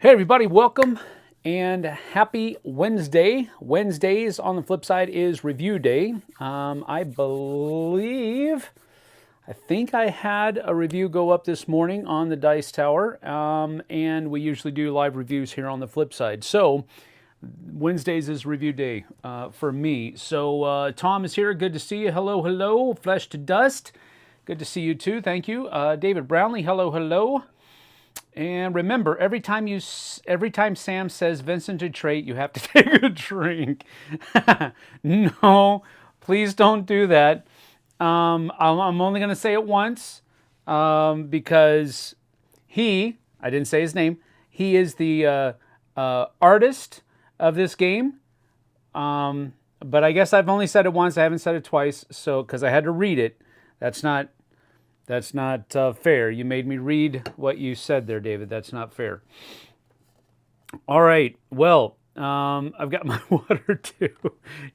Hey everybody, welcome and happy Wednesday. Wednesdays on the flip side is review day. I think I had a review go up this morning on the Dice Tower, and we usually do live reviews here on the flip side. So Wednesdays is review day for me. So Tom is here. Good to see you. Hello, hello. Flesh to Dust. Good to see you too. Thank you. David Brownlee. Hello, hello. And remember, every time Sam says Vincent to trait, you have to take a drink. No, please don't do that. I'm only going to say it once because I didn't say his name, he is the artist of this game. But I guess I've only said it once. I haven't said it twice, so because I had to read it. That's not fair. You made me read what you said there, David. That's not fair. All right. Well, I've got my water too.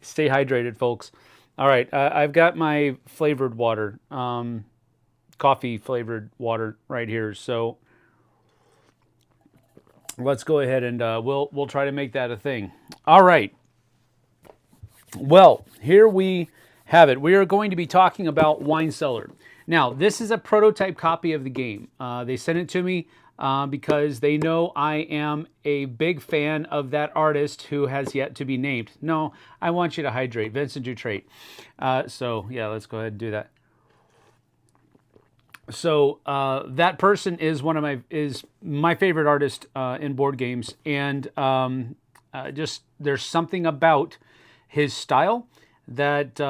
Stay hydrated, folks. All right. I've got my flavored water, coffee flavored water right here. So let's go ahead and we'll try to make that a thing. All right. Well, here we have it. We are going to be talking about Wine Cellar. Now, this is a prototype copy of the game. They sent it to me because they know I am a big fan of that artist who has yet to be named. No, I want you to hydrate. Vincent Dutrait. So, yeah, let's go ahead and do that. So, that person is my favorite artist in board games. And just there's something about his style that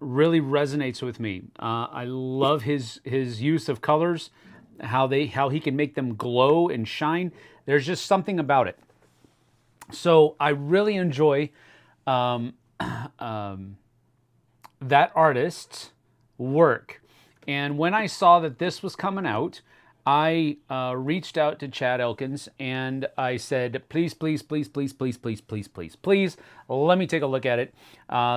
really resonates with me. I love his use of colors, how he can make them glow and shine. There's just something about it. So I really enjoy that artist's work. And when I saw that this was coming out, I reached out to Chad Elkins and I said, please, please, please, please, please, please, please, please, please, let me take a look at it.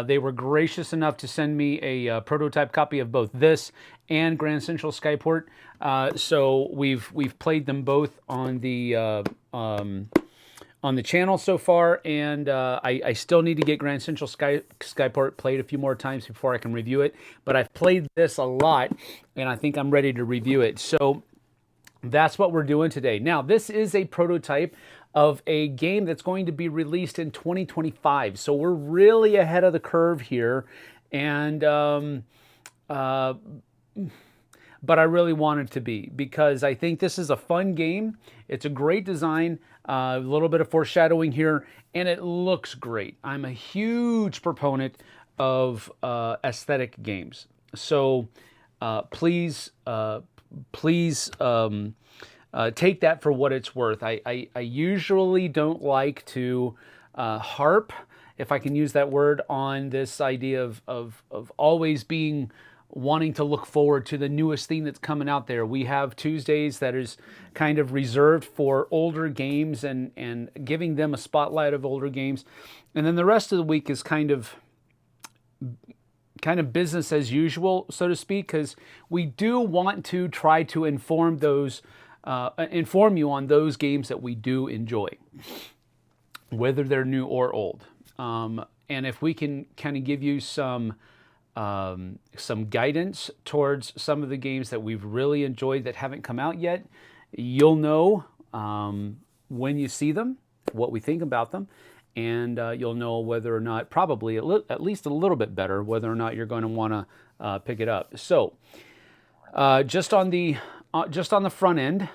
They were gracious enough to send me a prototype copy of both this and Grand Central Skyport. So we've played them both on the channel so far, and I still need to get Grand Central Skyport played a few more times before I can review it. But I've played this a lot, and I think I'm ready to review it. So that's what we're doing today. Now, this is a prototype of a game that's going to be released in 2025. So we're really ahead of the curve here. And, but I really want it to be because I think this is a fun game. It's a great design, a little bit of foreshadowing here, and it looks great. I'm a huge proponent of aesthetic games. So please take that for what it's worth. I usually don't like to harp, if I can use that word, on this idea of always wanting to look forward to the newest thing that's coming out there. We have Tuesdays that is kind of reserved for older games and giving them a spotlight of older games. And then the rest of the week is kind of business as usual, so to speak, because we do want to try to inform you on those games that we do enjoy, whether they're new or old. And if we can kind of give you some guidance towards some of the games that we've really enjoyed that haven't come out yet, you'll know when you see them, what we think about them. And you'll know whether or not, probably at least a little bit better, whether or not you're going to want to pick it up. So, just on the front end,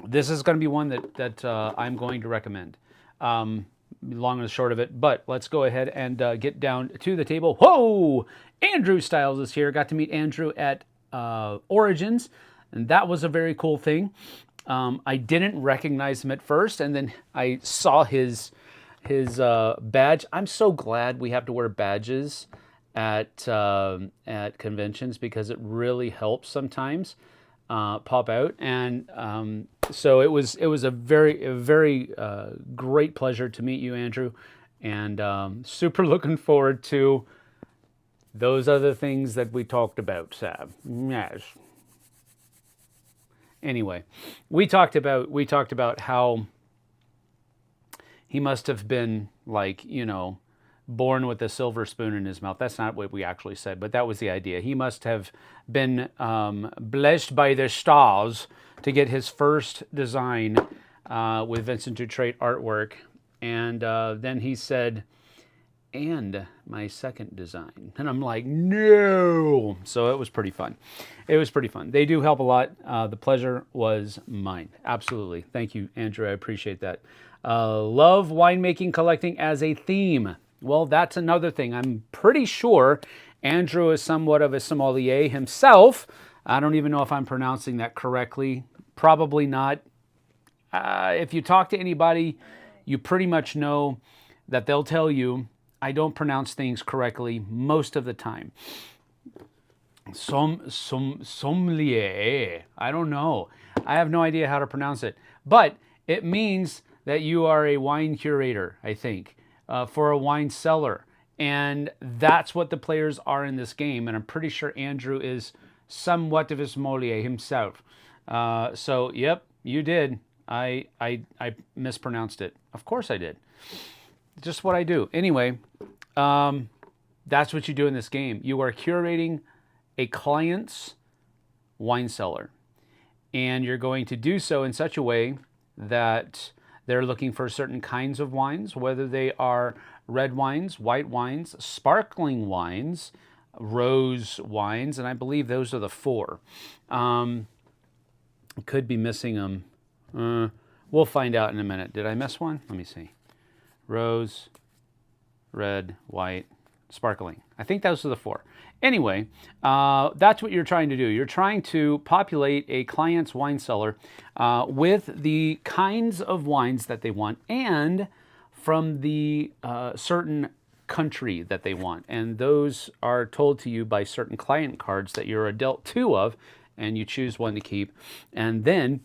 this is going to be one that I'm going to recommend. Long and the short of it, but let's go ahead and get down to the table. Whoa! Andrew Styles is here. Got to meet Andrew at Origins, and that was a very cool thing. I didn't recognize him at first, and then I saw his badge. I'm so glad we have to wear badges at conventions because it really helps sometimes pop out. And so it was a very great pleasure to meet you, Andrew, and super looking forward to those other things that we talked about, Sam. Yes. Anyway, we talked about how he must have been like, you know, born with a silver spoon in his mouth. That's not what we actually said, but that was the idea. He must have been blessed by the stars to get his first design with Vincent Dutrait artwork. And then he said, and my second design. And I'm like, no. So it was pretty fun. It was pretty fun. They do help a lot. The pleasure was mine. Absolutely. Thank you, Andrew. I appreciate that. Love winemaking collecting as a theme. Well, that's another thing. I'm pretty sure Andrew is somewhat of a sommelier himself. I don't even know if I'm pronouncing that correctly. Probably not. If you talk to anybody, you pretty much know that they'll tell you I don't pronounce things correctly most of the time. Sommelier. I don't know. I have no idea how to pronounce it. But it means that you are a wine curator, I think, for a wine cellar. And that's what the players are in this game. And I'm pretty sure Andrew is somewhat of a sommelier himself. So, yep, you did. I mispronounced it. Of course I did. Just what I do. Anyway, that's what you do in this game. You are curating a client's wine cellar. And you're going to do so in such a way that they're looking for certain kinds of wines, whether they are red wines, white wines, sparkling wines, rose wines, and I believe those are the 4. Could be missing them. We'll find out in a minute. Did I miss one? Let me see. Rose, red, white, sparkling. I think those are the 4. Anyway, that's what you're trying to do. You're trying to populate a client's wine cellar with the kinds of wines that they want and from the certain country that they want. And those are told to you by certain client cards that you're dealt 2 of, and you choose one to keep. And then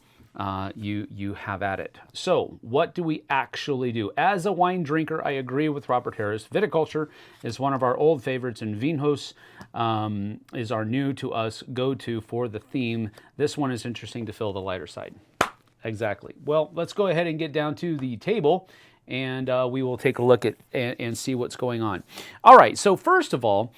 you have at it. So what do we actually do? As a wine drinker, I agree with Robert Harris. Viticulture is one of our old favorites, and Vinhos is our new to us go-to for the theme. This one is interesting to fill the lighter side. Exactly. Well, let's go ahead and get down to the table, and we will take a look at and see what's going on. All right, so first of all,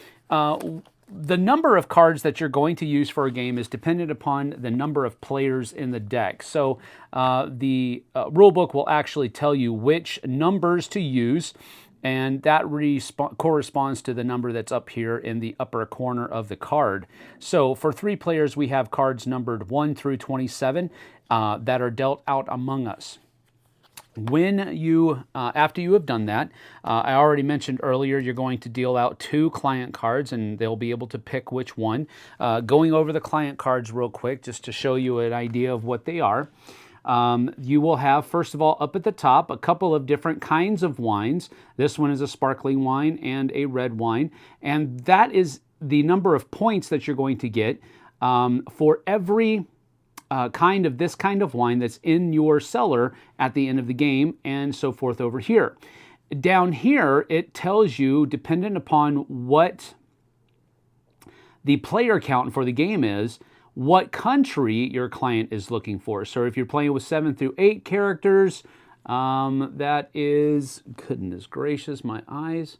the number of cards that you're going to use for a game is dependent upon the number of players in the deck. So the rule book will actually tell you which numbers to use, and that corresponds to the number that's up here in the upper corner of the card. So for 3 players, we have cards numbered 1 through 27 that are dealt out among us. When you, after you have done that, I already mentioned earlier, you're going to deal out 2 client cards, and they'll be able to pick which one. Going over the client cards real quick, just to show you an idea of what they are. You will have, first of all, up at the top, a couple of different kinds of wines. This one is a sparkling wine and a red wine, and that is the number of points that you're going to get for every this kind of wine that's in your cellar at the end of the game, and so forth over here. Down here, it tells you, dependent upon what the player count for the game is, what country your client is looking for. So if you're playing with 7 through 8 characters, that is, goodness gracious, my eyes,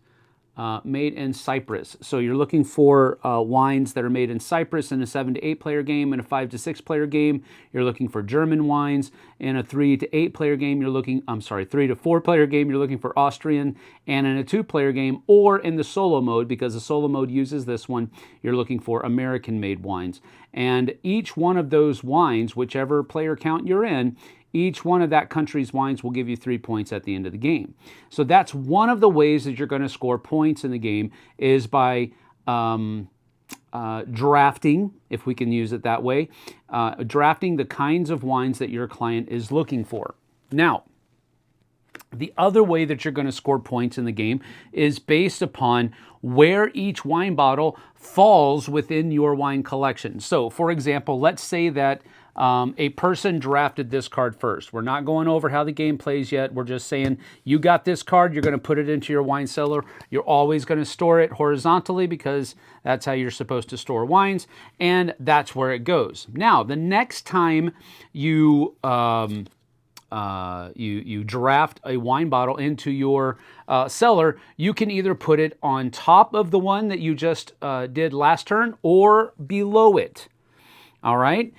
made in Cyprus. So you're looking for wines that are made in Cyprus in a 7 to 8 player game. In a 5 to 6 player game, you're looking for German wines. In a 3 to 8 player game, 3 to 4 player game, you're looking for Austrian. And in a 2 player game, or in the solo mode, because the solo mode uses this one, you're looking for American made wines. And each one of those wines, whichever player count you're in, each one of that country's wines will give you 3 points at the end of the game. So that's one of the ways that you're going to score points in the game, is by drafting, if we can use it that way, drafting the kinds of wines that your client is looking for. Now, the other way that you're going to score points in the game is based upon where each wine bottle falls within your wine collection. So, for example, let's say that a person drafted this card first. We're not going over how the game plays yet. We're just saying you got this card, you're going to put it into your wine cellar. You're always going to store it horizontally because that's how you're supposed to store wines, and that's where it goes. Now, the next time you you draft a wine bottle into your cellar, you can either put it on top of the one that you just did last turn or below it. All right.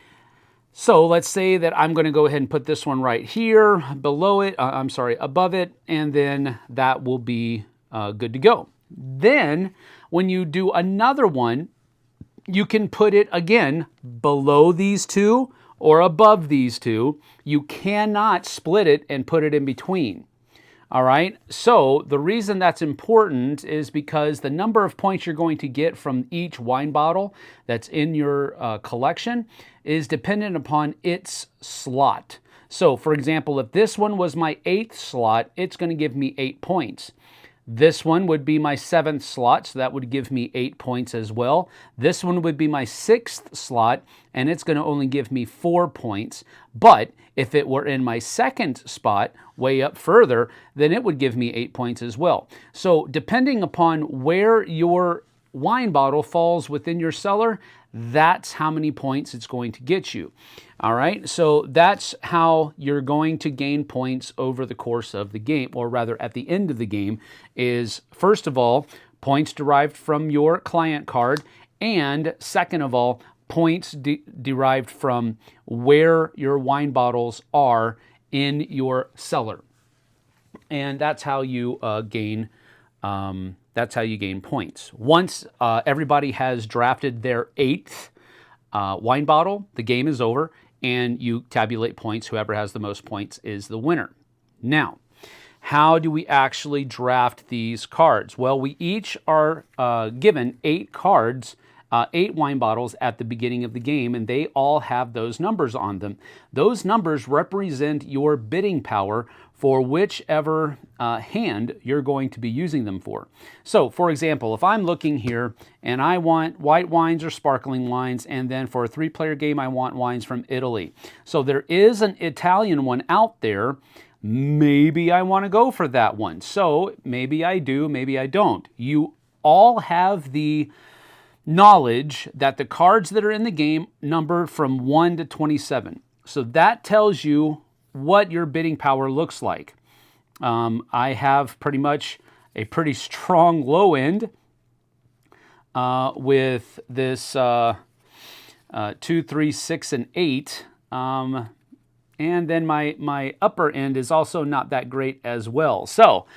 So let's say that I'm going to go ahead and put this one right here below it. I'm sorry, above it, and then that will be good to go. Then when you do another one, you can put it again below these two or above these two. You cannot split it and put it in between. All right, so the reason that's important is because the number of points you're going to get from each wine bottle that's in your collection is dependent upon its slot. So for example, if this one was my 8th slot, it's going to give me 8 points. This one would be my 7th slot, so that would give me 8 points as well. This one would be my 6th slot, and it's going to only give me 4 points. But if it were in my 2nd spot, way up further, then it would give me 8 points as well. So depending upon where your wine bottle falls within your cellar, that's how many points it's going to get you. All right, so that's how you're going to gain points over the course of the game, or rather at the end of the game, is first of all, points derived from your client card, and second of all, points derived from where your wine bottles are in your cellar. And that's how you gain points. Once everybody has drafted their 8th wine bottle, the game is over, and you tabulate points. Whoever has the most points is the winner. Now, how do we actually draft these cards? Well, we each are given 8 cards, 8 wine bottles at the beginning of the game, and they all have those numbers on them. Those numbers represent your bidding power for whichever hand you're going to be using them for. So, for example, if I'm looking here and I want white wines or sparkling wines, and then for a 3-player game, I want wines from Italy. So there is an Italian one out there. Maybe I want to go for that one. So maybe I do, maybe I don't. You all have the knowledge that the cards that are in the game number from 1 to 27. So that tells you what your bidding power looks like. I have pretty much a pretty strong low end with this 2, 3, 6, and 8. And then my upper end is also not that great as well. So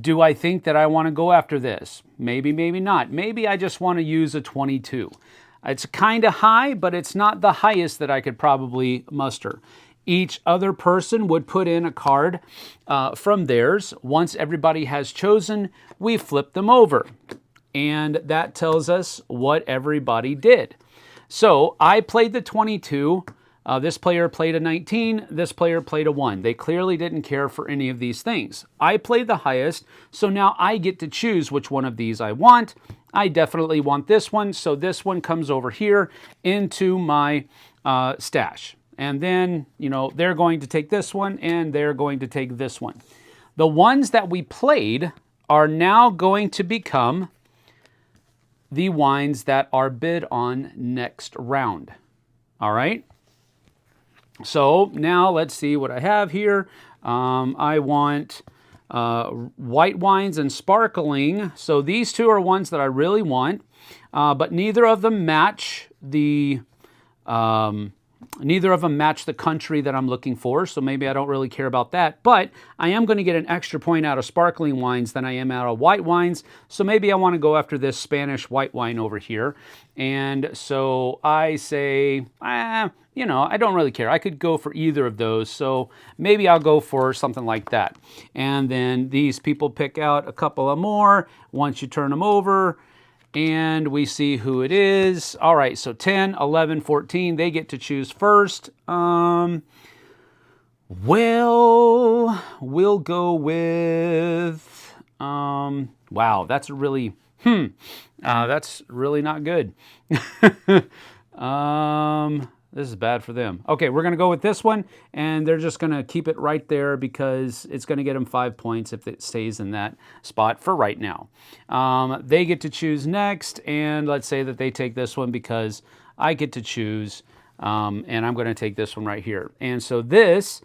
do I think that I want to go after this? Maybe, maybe not. Maybe I just want to use a 22. It's kind of high, but it's not the highest that I could probably muster. Each other person would put in a card from theirs. Once everybody has chosen, we flip them over. And that tells us what everybody did. So I played the 22. This player played a 19. This player played a 1. They clearly didn't care for any of these things. I played the highest, so now I get to choose which one of these I want. I definitely want this one, so this one comes over here into my stash. And then, you know, they're going to take this one, and they're going to take this one. The ones that we played are now going to become the wines that are bid on next round. All right? So now let's see what I have here. I want white wines and sparkling. So these two are ones that I really want, but neither of them match the country that I'm looking for, so maybe I don't really care about that. But I am going to get an extra point out of sparkling wines than I am out of white wines, so maybe I want to go after this Spanish white wine over here. And so I say, you know, I don't really care. I could go for either of those, so maybe I'll go for something like that. And then these people pick out a couple of more. Once you turn them over, and we see who it is. All right, so 10, 11, 14, they get to choose first. Well, we'll go with, wow, that's really, that's really not good. This is bad for them. Okay, we're going to go with this one, and they're just going to keep it right there because it's going to get them 5 points if it stays in that spot for right now. They get to choose next, and let's say that they take this one because I get to choose, and I'm going to take this one right here. And so this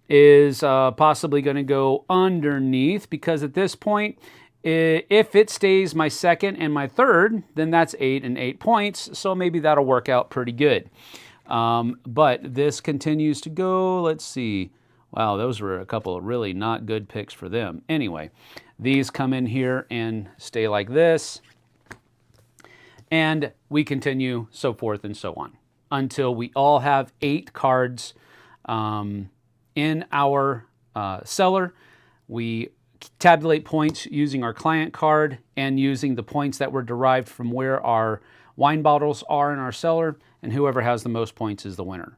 is possibly going to go underneath because at this point, if it stays my second and my third, then that's 8 and 8 points, so maybe that'll work out pretty good. But this continues to go. Let's see. Wow, those were a couple of really not good picks for them. Anyway, these come in here and stay like this. And we continue so forth and so on until we all have 8 cards in our cellar. We tabulate points using our client card and using the points that were derived from where our wine bottles are in our cellar, and whoever has the most points is the winner.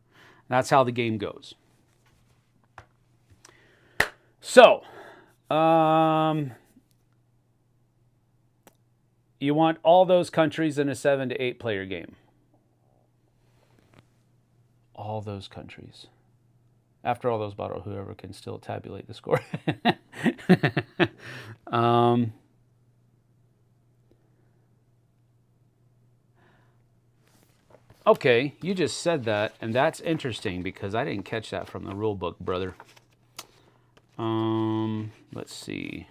That's how the game goes. So, you want all those countries in a 7 to 8 player game. All those countries. After all those bottles, whoever can still tabulate the score. Okay, you just said that, and that's interesting because I didn't catch that from the rule book, brother. Let's see.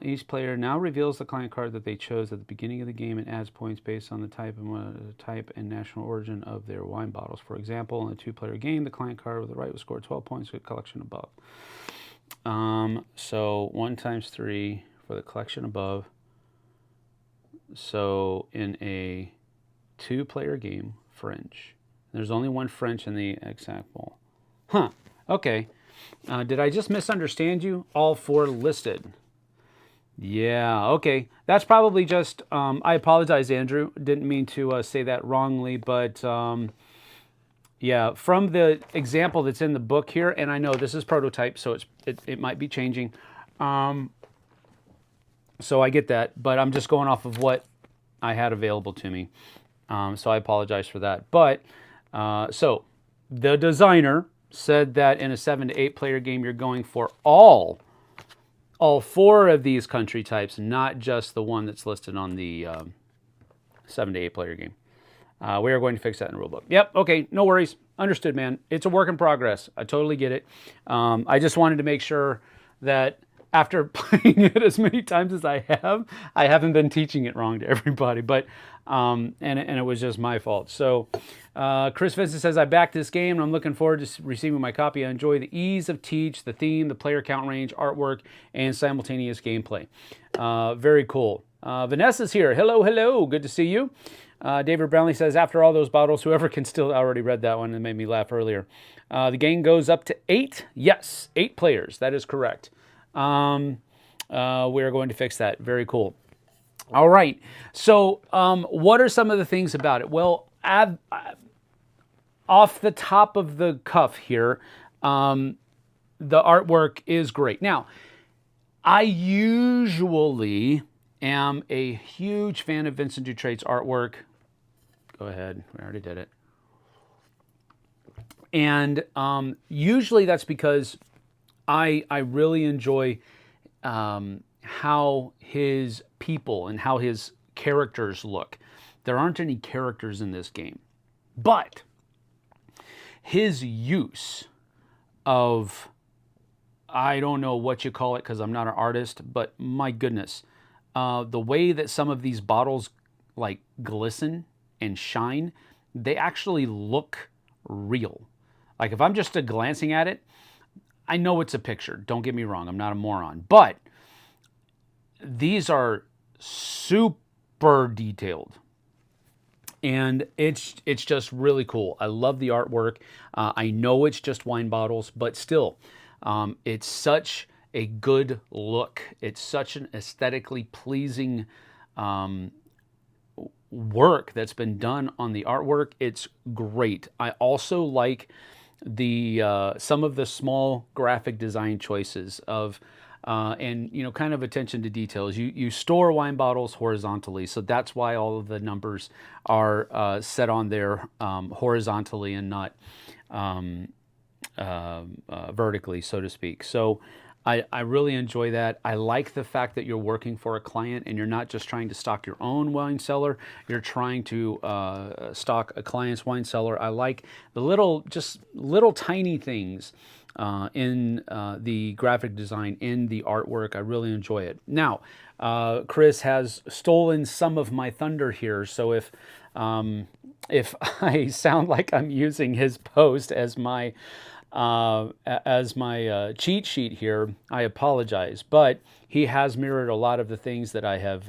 Each player now reveals the client card that they chose at the beginning of the game and adds points based on the type and national origin of their wine bottles. For example, in a 2-player game, the client card with the right will score 12 points with collection above. So 1 times 3 for the collection above. So in a 2-player game, French. There's only 1 French in the example. Huh. Okay. Did I just misunderstand you? All 4 listed. Yeah, okay. That's probably just, I apologize, Andrew. Didn't mean to say that wrongly, but yeah, from the example that's in the book here, and I know this is prototype, so it might be changing. So I get that, but I'm just going off of what I had available to me. So I apologize for that. But, so the designer said that in a 7 to 8 player game, you're going for all 4 of these country types, not just the one that's listed on the 7 to 8 player game. We are going to fix that in the rulebook. Yep, okay, no worries. Understood, man. It's a work in progress. I totally get it. I just wanted to make sure that after playing it as many times as I haven't been teaching it wrong to everybody, but and it was just my fault. So Chris Vincent says, I backed this game and I'm looking forward to receiving my copy. I enjoy the ease of teach, the theme, the player count range, artwork, and simultaneous gameplay. Very cool. Vanessa's here. Hello, hello. Good to see you. David Brownlee says, after all those bottles, whoever can still, I already read that one and made me laugh earlier. The game goes up to 8. Yes, 8 players. That is correct. We're going to fix that. Very cool. All right. So what are some of the things about it? Well, off the top of the cuff here, the artwork is great. Now, I usually am a huge fan of Vincent Dutrait's artwork. Go ahead. We already did it. And usually that's because I really enjoy how his people and how his characters look. There aren't any characters in this game, but his use of, I don't know what you call it because I'm not an artist, but my goodness, the way that some of these bottles like glisten and shine, they actually look real. Like if I'm just glancing at it, I know it's a picture. Don't get me wrong. I'm not a moron. But these are super detailed. And it's just really cool. I love the artwork. I know it's just wine bottles, but still, it's such a good look. It's such an aesthetically pleasing work that's been done on the artwork. It's great. I also like the some of the small graphic design choices of and kind of attention to details. You store wine bottles horizontally, so that's why all of the numbers are set on there horizontally and not vertically, so to speak. So I really enjoy that. I like the fact that you're working for a client and you're not just trying to stock your own wine cellar. You're trying to stock a client's wine cellar. I like the just little tiny things in the graphic design, in the artwork. I really enjoy it. Now, Chris has stolen some of my thunder here, so if I sound like I'm using his post as my cheat sheet here, I apologize. But he has mirrored a lot of the things that I've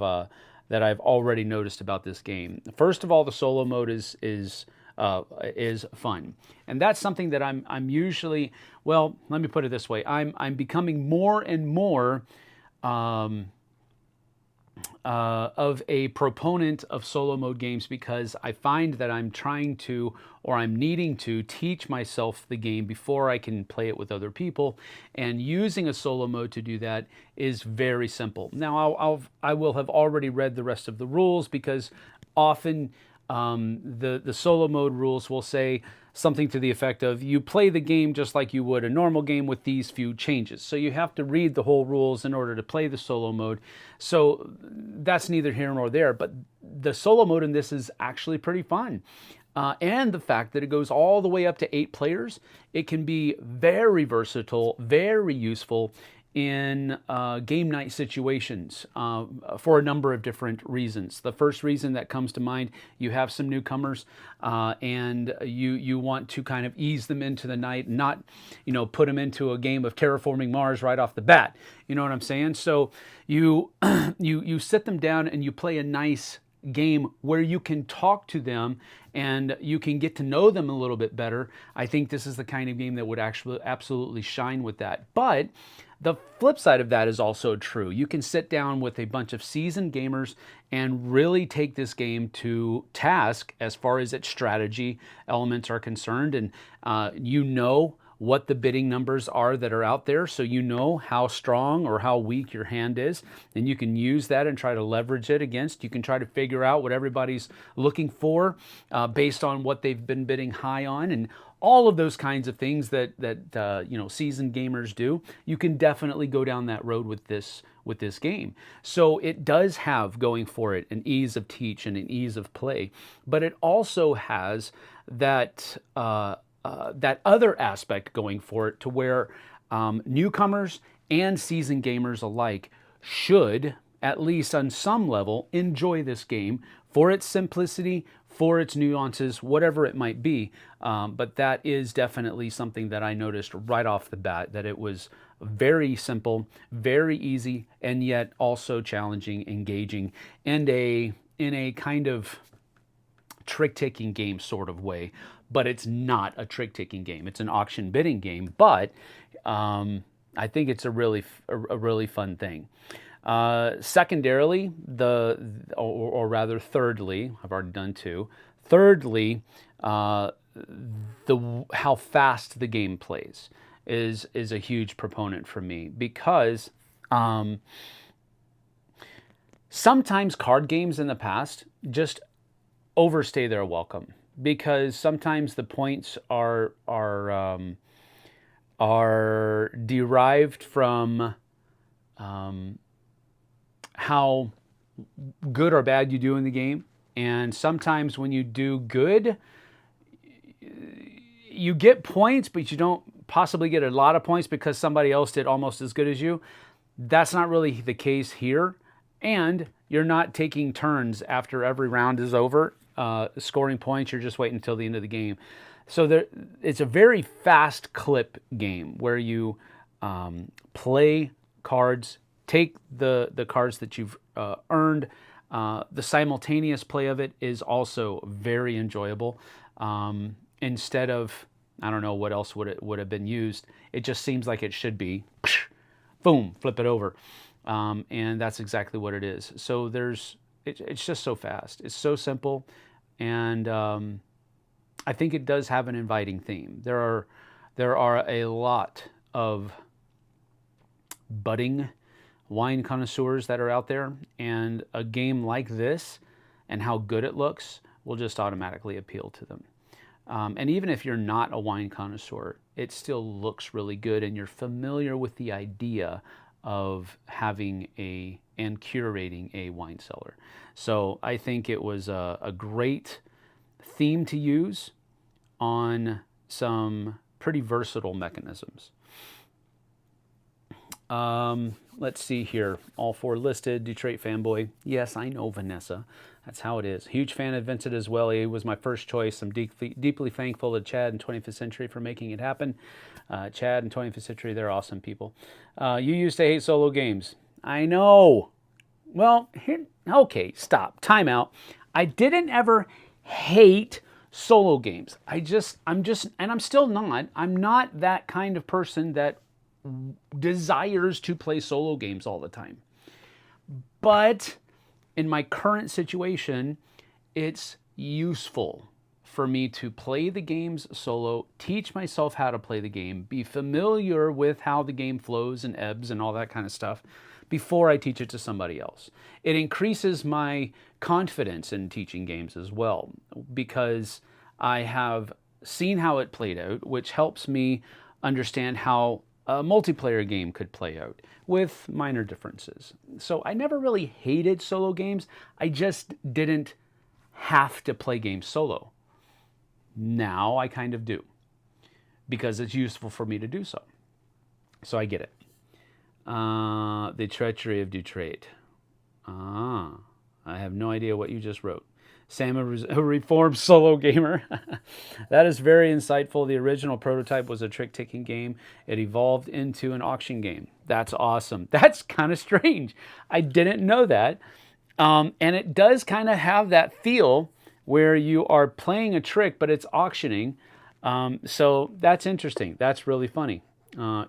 already noticed about this game. First of all, the solo mode is fun, and that's something that I'm usually, well, let me put it this way: I'm becoming more and more of a proponent of solo mode games, because I find that I'm trying to, or I'm needing to, teach myself the game before I can play it with other people, and using a solo mode to do that is very simple. Now I will have already read the rest of the rules, because often the solo mode rules will say something to the effect of, you play the game just like you would a normal game with these few changes. So you have to read the whole rules in order to play the solo mode. So that's neither here nor there, but the solo mode in this is actually pretty fun. And the fact that it goes all the way up to 8 players, it can be very versatile, very useful in game night situations for a number of different reasons. The first reason that comes to mind, you have some newcomers and you want to kind of ease them into the night, not put them into a game of terraforming Mars right off the bat. You know what I'm saying? So you you sit them down and you play a nice game where you can talk to them and you can get to know them a little bit better. I think this is the kind of game that would actually absolutely shine with that. But the flip side of that is also true. You can sit down with a bunch of seasoned gamers and really take this game to task as far as its strategy elements are concerned, and what the bidding numbers are that are out there, so you know how strong or how weak your hand is, and you can use that and try to leverage it against. You can try to figure out what everybody's looking for based on what they've been bidding high on, and all of those kinds of things that seasoned gamers do. You can definitely go down that road with this game. So it does have going for it an ease of teach and an ease of play, but it also has that that other aspect going for it, to where newcomers and seasoned gamers alike should, at least on some level, enjoy this game for its simplicity, for its nuances, whatever it might be. But that is definitely something that I noticed right off the bat, that it was very simple, very easy, and yet also challenging, engaging, and in a kind of trick-taking game sort of way. But it's not a trick-taking game. It's an auction bidding game, but I think it's a really fun thing. Secondarily, or rather thirdly, I've already done 2. Thirdly, how fast the game plays is a huge proponent for me, because sometimes card games in the past just overstay their welcome, because sometimes the points are derived from how good or bad you do in the game. And sometimes when you do good, you get points, but you don't possibly get a lot of points because somebody else did almost as good as you. That's not really the case here. And you're not taking turns after every round is over, scoring points. You're just waiting until the end of the game. So it's a very fast clip game where you play cards, take the cards that you've earned. The simultaneous play of it is also very enjoyable. Instead of, I don't know what else would have been used, it just seems like it should be, boom, flip it over. And that's exactly what it is. So it's just so fast. It's so simple. And I think it does have an inviting theme. There are a lot of budding wine connoisseurs that are out there, and a game like this and how good it looks will just automatically appeal to them. And even if you're not a wine connoisseur, it still looks really good, and you're familiar with the idea of having and curating a wine cellar. So I think it was a great theme to use on some pretty versatile mechanisms. Let's see here. All 4 listed. Detroit fanboy. Yes, I know, Vanessa. That's how it is. Huge fan of Vincent as well. He was my first choice. I'm deeply thankful to Chad and 25th Century for making it happen. Chad and 25th Century, they're awesome people. You used to hate solo games. I know. Well, okay, stop. Time out. I didn't ever hate solo games. I'm still not. I'm not that kind of person that desires to play solo games all the time. But in my current situation, it's useful for me to play the games solo, teach myself how to play the game, be familiar with how the game flows and ebbs and all that kind of stuff before I teach it to somebody else. It increases my confidence in teaching games as well, because I have seen how it played out, which helps me understand how a multiplayer game could play out with minor differences. So I never really hated solo games. I just didn't have to play games solo. Now I kind of do, because it's useful for me to do so. So I get it. The treachery of Detroit. I have no idea what you just wrote. Sam, a reformed solo gamer. That is very insightful. The original prototype was a trick-taking game. It evolved into an auction game. That's awesome. That's kind of strange. I didn't know that. And it does kind of have that feel where you are playing a trick, but it's auctioning. So that's interesting. That's really funny.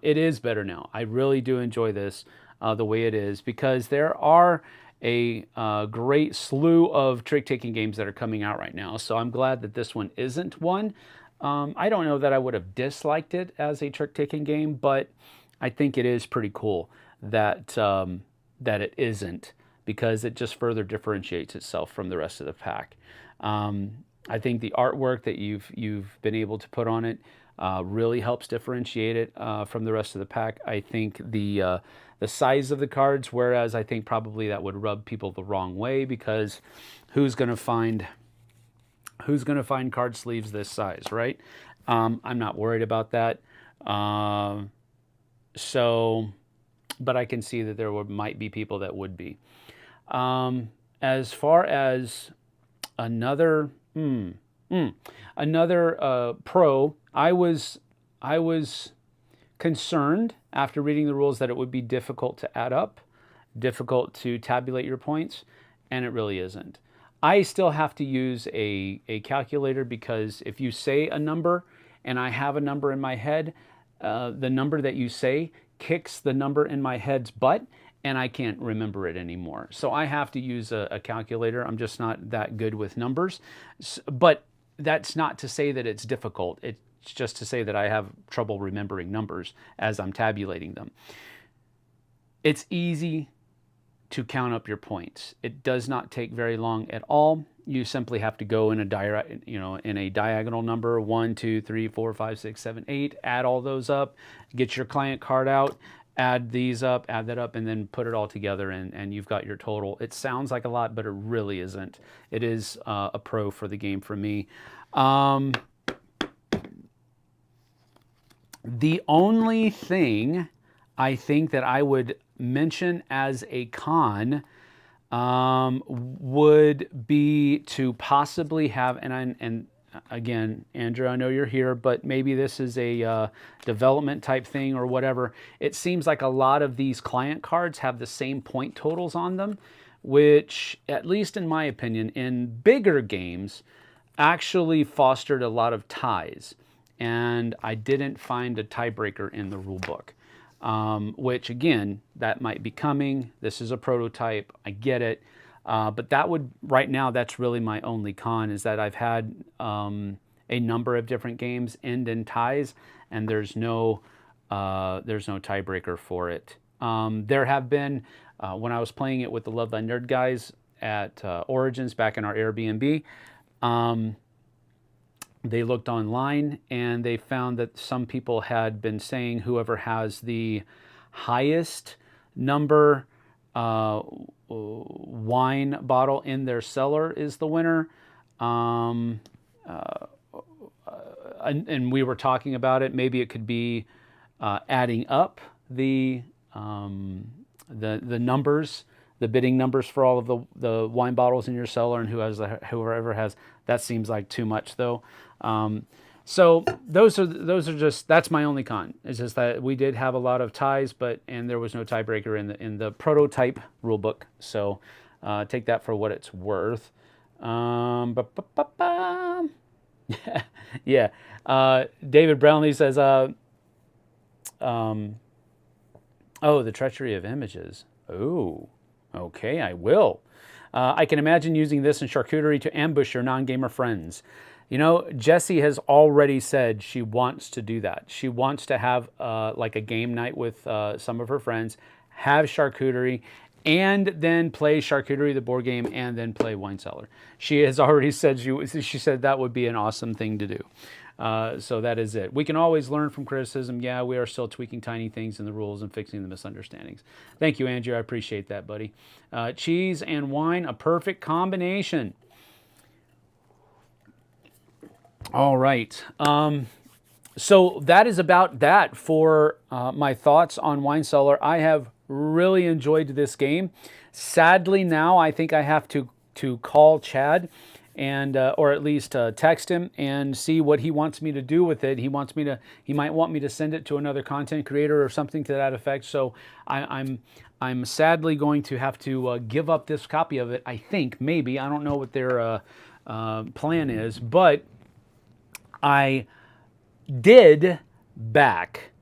It is better now. I really do enjoy this the way it is, because there are a great slew of trick-taking games that are coming out right now. So I'm glad that this one isn't one. I don't know that I would have disliked it as a trick-taking game, but I think it is pretty cool that that it isn't, because it just further differentiates itself from the rest of the pack. I think the artwork that you've been able to put on it really helps differentiate it from the rest of the pack. I think the size of the cards, whereas I think probably that would rub people the wrong way, because who's going to find card sleeves this size, right? I'm not worried about that. But I can see that there might be people that would be. As far as another pro, I was concerned after reading the rules that it would be difficult to add up, difficult to tabulate your points, and it really isn't. I still have to use a calculator, because if you say a number and I have a number in my head, the number that you say kicks the number in my head's butt, and I can't remember it anymore. So I have to use a calculator. I'm just not that good with numbers. But that's not to say that it's difficult. It's just to say that I have trouble remembering numbers as I'm tabulating them. It's easy to count up your points. It does not take very long at all. You simply have to go in a diagonal number, 1, 2, 3, 4, 5, 6, 7, 8, add all those up, get your client card out, add these up, add that up, and then put it all together, and you've got your total. It sounds like a lot, but it really isn't. It is a pro for the game for me. The only thing I think that I would mention as a con would be to possibly have, and again, Andrew, I know you're here, but maybe this is a development type thing or whatever. It seems like a lot of these client cards have the same point totals on them, which, at least in my opinion, in bigger games, actually fostered a lot of ties. And I didn't find a tiebreaker in the rule book. Which, again, that might be coming. This is a prototype. I get it. But that would, right now, that's really my only con, is that I've had a number of different games end in ties, and there's no tiebreaker for it. There have been, when I was playing it with the Love Thy Nerd guys at Origins back in our Airbnb, they looked online and they found that some people had been saying whoever has the highest number wine bottle in their cellar is the winner. And we were talking about it. Maybe it could be adding up the numbers, the bidding numbers for all of the wine bottles in your cellar, and whoever has that seems like too much though. So those are just, that's my only con. It's just that we did have a lot of ties, and there was no tiebreaker in the prototype rulebook. So take that for what it's worth. Yeah. David Brownlee says, oh, the treachery of images. Oh, okay, I will. I can imagine using this in charcuterie to ambush your non-gamer friends. You know, Jessie has already said she wants to do that. She wants to have like a game night with some of her friends, have charcuterie, and then play charcuterie, the board game, and then play Wine Cellar. She has already said she said that would be an awesome thing to do. So that is it. We can always learn from criticism. Yeah, we are still tweaking tiny things in the rules and fixing the misunderstandings. Thank you, Andrew. I appreciate that, buddy. Cheese and wine, a perfect combination. All right. So that is about that for my thoughts on Wine Cellar. I have really enjoyed this game. Sadly, now I think I have to call Chad and or at least text him and see what he wants me to do with it. He might want me to send it to another content creator or something to that effect. So I'm sadly going to have to give up this copy of it. I think maybe, I don't know what their plan is, but I did back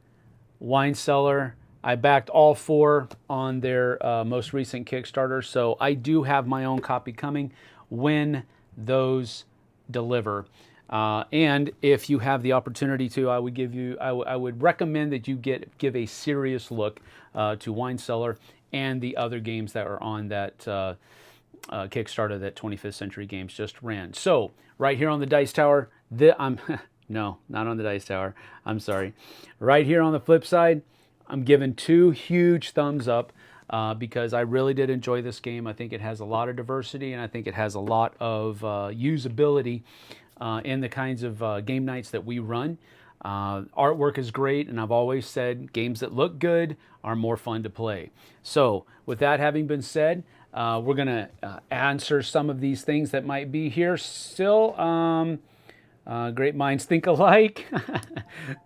Wine Cellar. I backed all 4 on their most recent Kickstarter, so I do have my own copy coming when those deliver. And if you have the opportunity to, I would recommend that you give a serious look to Wine Cellar and the other games that are on that Kickstarter that 25th Century Games just ran. So right here on the Dice Tower, no, not on the Dice Tower. I'm sorry. Right here on the Flipside, I'm giving 2 huge thumbs up because I really did enjoy this game. I think it has a lot of diversity, and I think it has a lot of usability in the kinds of game nights that we run. Artwork is great, and I've always said games that look good are more fun to play. So with that having been said, we're going to answer some of these things that might be here still. Great minds think alike.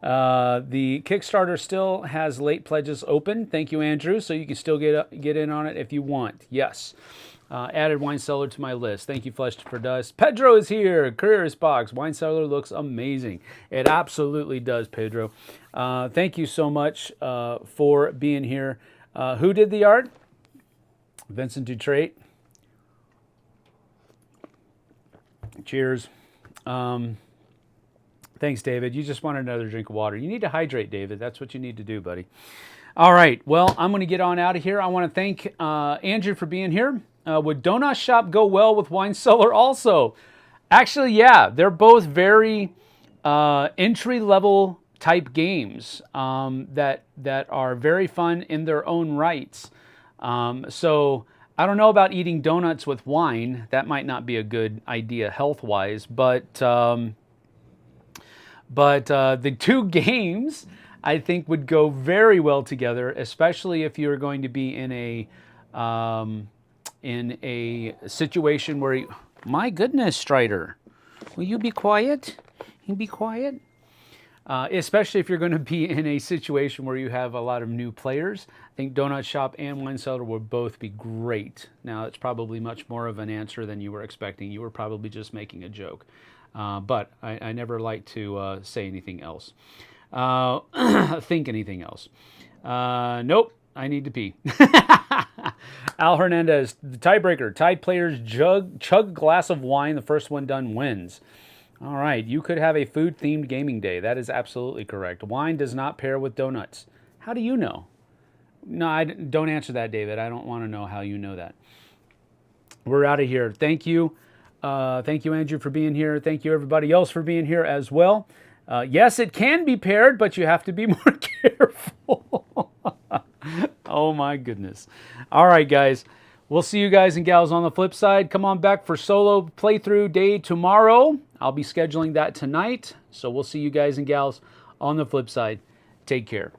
The Kickstarter still has late pledges open. Thank you, Andrew. So you can still get in on it if you want. Yes. Added Wine Cellar to my list. Thank you, Flesh for Dust. Pedro is here. Careerist Box. Wine Cellar looks amazing. It absolutely does, Pedro. Thank you so much for being here. Who did the art? Vincent Dutrait. Cheers. Thanks, David. You just wanted another drink of water. You need to hydrate, David. That's what you need to do, buddy. All right. Well, I'm going to get on out of here. I want to thank Andrew for being here. Would Donut Shop go well with Wine Cellar also? Actually, yeah. They're both very entry-level type games that are very fun in their own rights. So I don't know about eating donuts with wine. That might not be a good idea health-wise, but the 2 games I think would go very well together, especially if you're going to be in a situation where my goodness, Strider, will you be quiet? You be quiet. Especially if you're going to be in a situation where you have a lot of new players. I think Donut Shop and Wine Cellar will both be great. Now, it's probably much more of an answer than you were expecting. You were probably just making a joke. But I never like to say anything else. Think anything else. Nope, I need to pee. Al Hernandez, the tiebreaker. Tied players chug a glass of wine. The first one done wins. All right, you could have a food-themed gaming day. That is absolutely correct. Wine does not pair with donuts. How do you know? No, don't answer that, David. I don't want to know how you know that. We're out of here. Thank you. Thank you, Andrew, for being here. Thank you, everybody else, for being here as well. Yes, it can be paired, but you have to be more careful. Oh, my goodness. All right, guys. We'll see you guys and gals on the flip side. Come on back for solo playthrough day tomorrow. I'll be scheduling that tonight. So we'll see you guys and gals on the flip side. Take care.